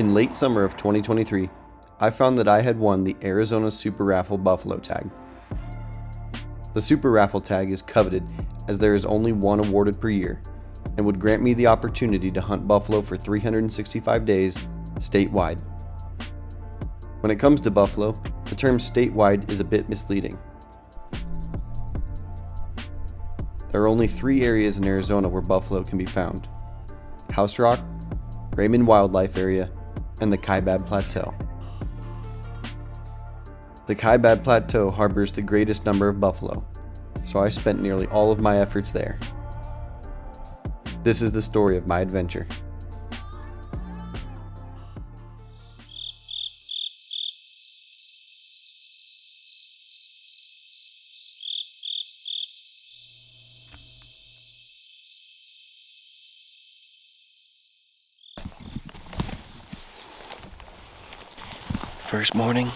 In late summer of 2023, I found that I had won the Arizona Super Raffle Buffalo Tag. The Super Raffle Tag is coveted as there is only one awarded per year and would grant me the opportunity to hunt buffalo for 365 days statewide. When it comes to buffalo, the term statewide is a bit misleading. There are only 3 areas in Arizona where buffalo can be found: House Rock, Raymond Wildlife Area, and the Kaibab Plateau. The Kaibab Plateau harbors the greatest number of buffalo, so I spent nearly all of my efforts there. This is the story of my adventure. First morning.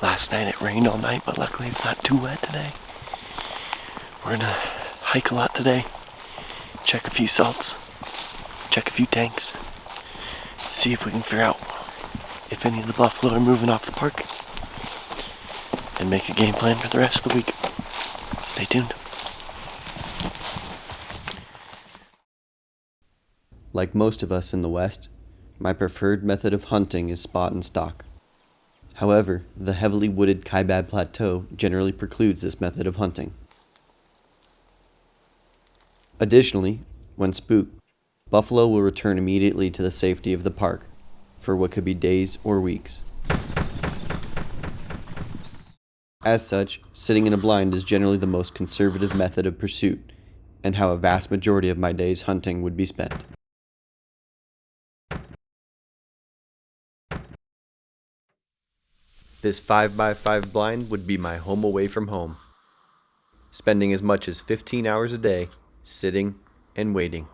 Last night it rained all night, but luckily it's not too wet today. We're gonna hike a lot today, check a few salts, check a few tanks, see if we can figure out if any of the buffalo are moving off the park, and make a game plan for the rest of the week. Stay tuned. Like most of us in the West, my preferred method of hunting is spot and stalk. However, the heavily wooded Kaibab Plateau generally precludes this method of hunting. Additionally, when spooked, buffalo will return immediately to the safety of the park for what could be days or weeks. As such, sitting in a blind is generally the most conservative method of pursuit, and how a vast majority of my days hunting would be spent. This 5x5 blind would be my home away from home, spending as much as 15 hours a day sitting and waiting.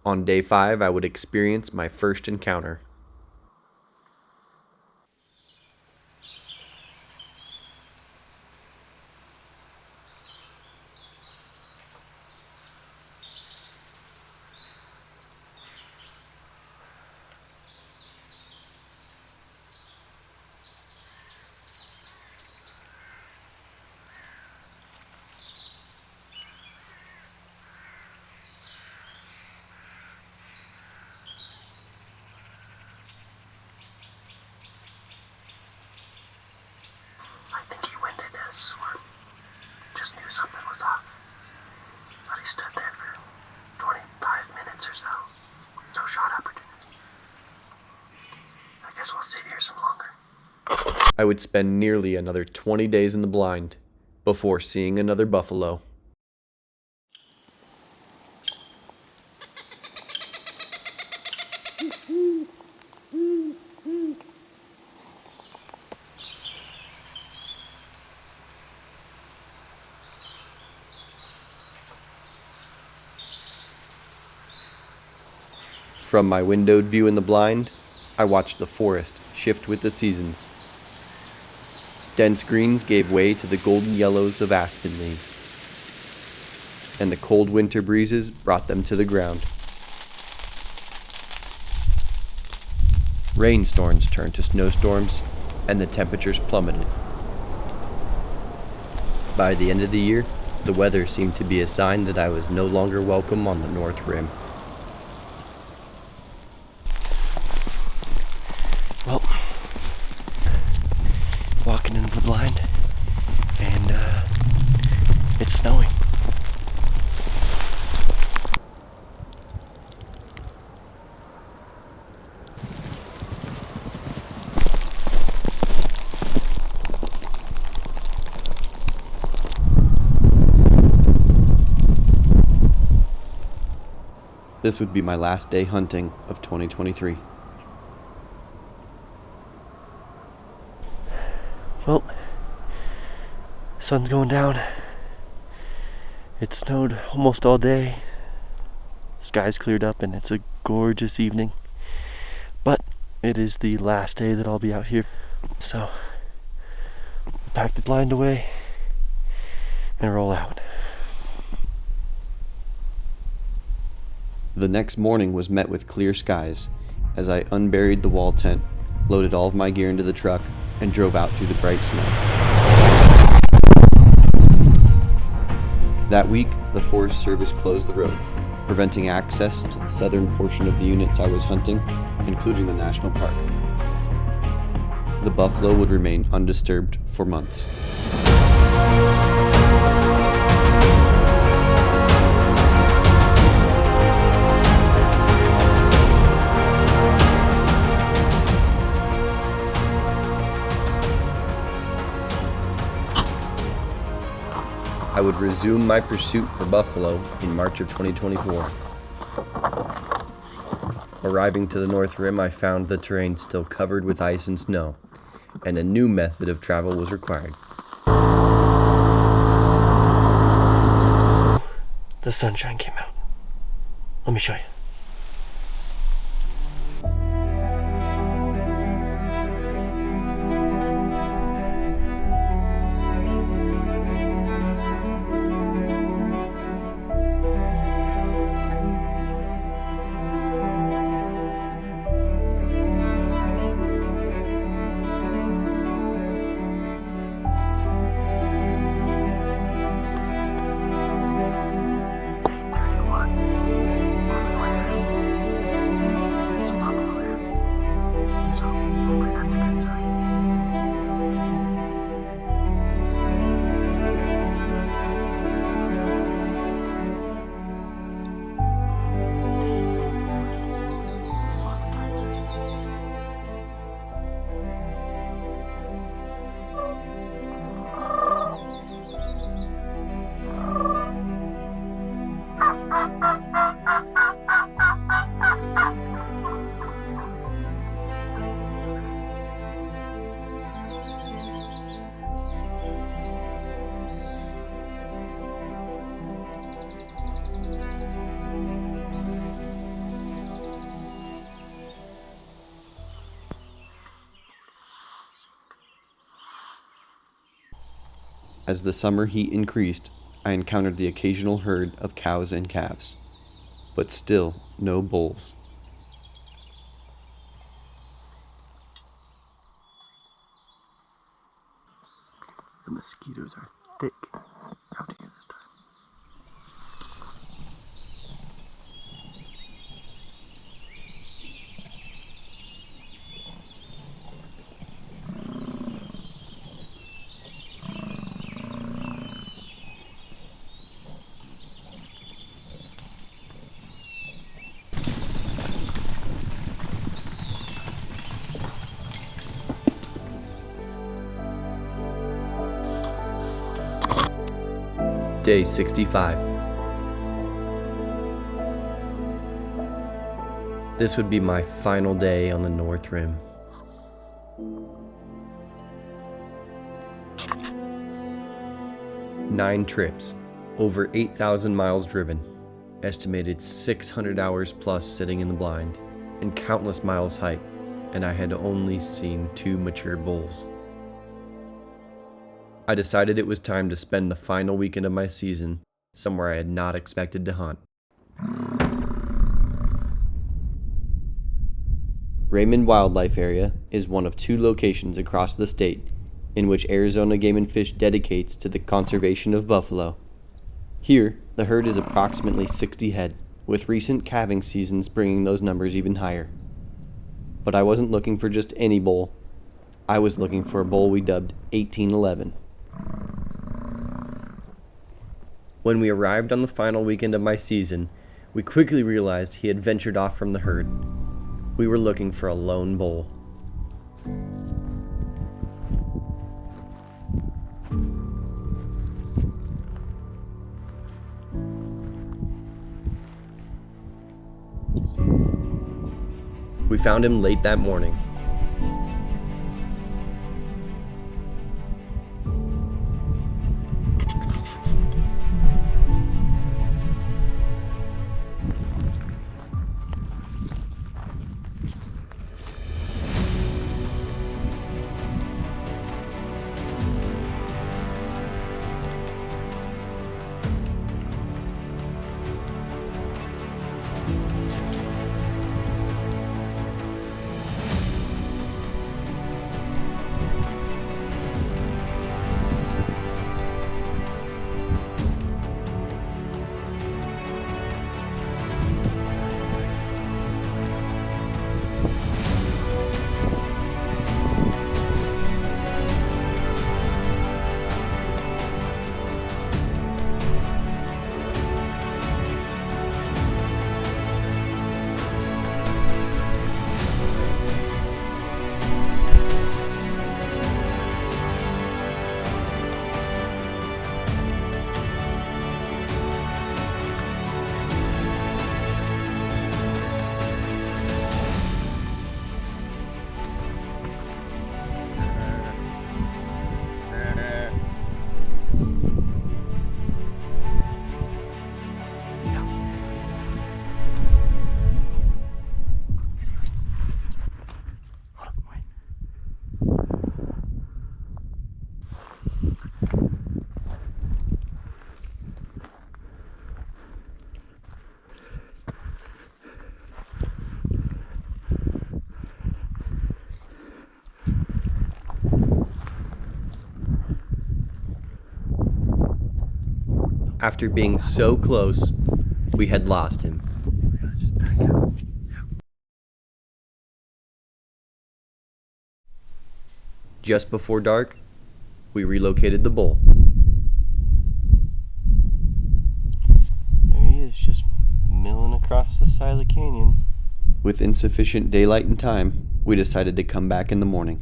On day 5, I would experience my first encounter. I think he went in us, or just knew something was off. But he stood there for 25 minutes or so. No shot opportunity. I guess we'll sit here some longer. I would spend nearly another 20 days in the blind before seeing another buffalo. From my windowed view in the blind, I watched the forest shift with the seasons. Dense greens gave way to the golden yellows of aspen leaves, and the cold winter breezes brought them to the ground. Rainstorms turned to snowstorms, and the temperatures plummeted. By the end of the year, the weather seemed to be a sign that I was no longer welcome on the North Rim. Well, walking into the blind, and it's snowing. This would be my last day hunting of 2023. Well, sun's going down. It snowed almost all day. Sky's cleared up and it's a gorgeous evening. But it is the last day that I'll be out here. So, pack the blind away and roll out. The next morning was met with clear skies as I unburied the wall tent, loaded all of my gear into the truck, and drove out through the bright snow. That week, the Forest Service closed the road, preventing access to the southern portion of the units I was hunting, including the national park. The buffalo would remain undisturbed for months. I would resume my pursuit for buffalo in March of 2024. Arriving to the North Rim, I found the terrain still covered with ice and snow, and a new method of travel was required. The sunshine came out. Let me show you. As the summer heat increased, I encountered the occasional herd of cows and calves, but still no bulls. The mosquitoes are thick out here this time. Day 65. This would be my final day on the North Rim. Nine trips, over 8,000 miles driven, estimated 600 hours plus sitting in the blind, and countless miles hiked, and I had only seen 2 mature bulls. I decided it was time to spend the final weekend of my season somewhere I had not expected to hunt. Raymond Wildlife Area is one of 2 locations across the state in which Arizona Game and Fish dedicates to the conservation of buffalo. Here, the herd is approximately 60 head, with recent calving seasons bringing those numbers even higher. But I wasn't looking for just any bull. I was looking for a bull we dubbed 1811. When we arrived on the final weekend of my season, we quickly realized he had ventured off from the herd. We were looking for a lone bull. We found him late that morning. After being so close, we had lost him. Just before dark, we relocated the bull. There he is, just milling across the side of the canyon. With insufficient daylight and time, we decided to come back in the morning.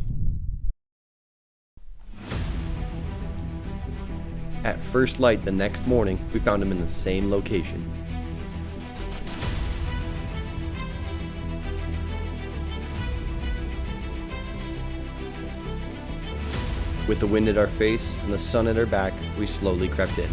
At first light the next morning, we found him in the same location. With the wind at our face and the sun at our back, we slowly crept in.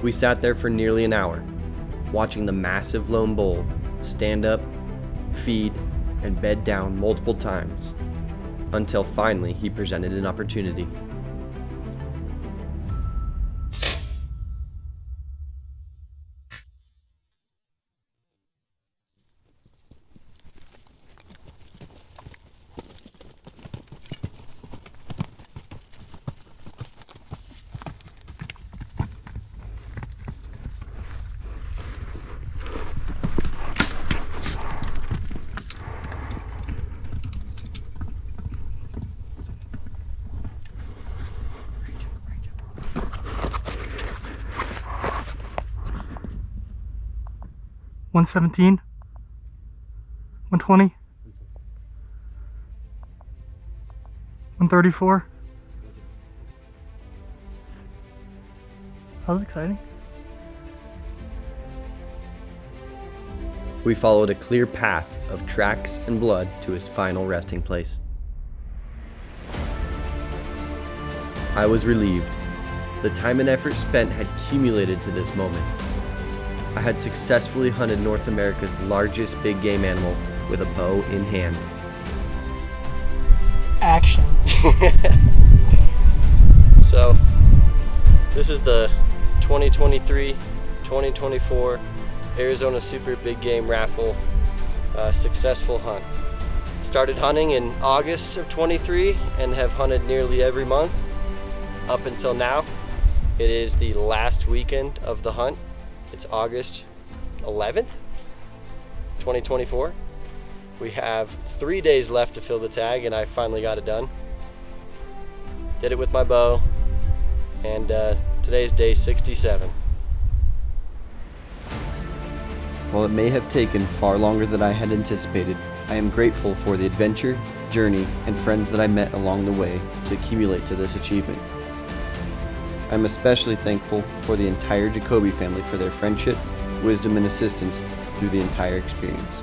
We sat there for nearly an hour, watching the massive lone bull stand up, feed, and bed down multiple times, until finally he presented an opportunity. $117, $120, $134. That was exciting. We followed a clear path of tracks and blood to his final resting place. I was relieved. The time and effort spent had accumulated to this moment. I had successfully hunted North America's largest big game animal with a bow in hand. Action. So, this is the 2023-2024 Arizona Super Big Game Raffle successful hunt. Started hunting in August of 23 and have hunted nearly every month up until now. It is the last weekend of the hunt. It's August 11th, 2024. We have 3 days left to fill the tag, and I finally got it done. Did it with my bow, and today's day 67. While it may have taken far longer than I had anticipated, I am grateful for the adventure, journey, and friends that I met along the way to accumulate to this achievement. I'm especially thankful for the entire Jacoby family for their friendship, wisdom, and assistance through the entire experience.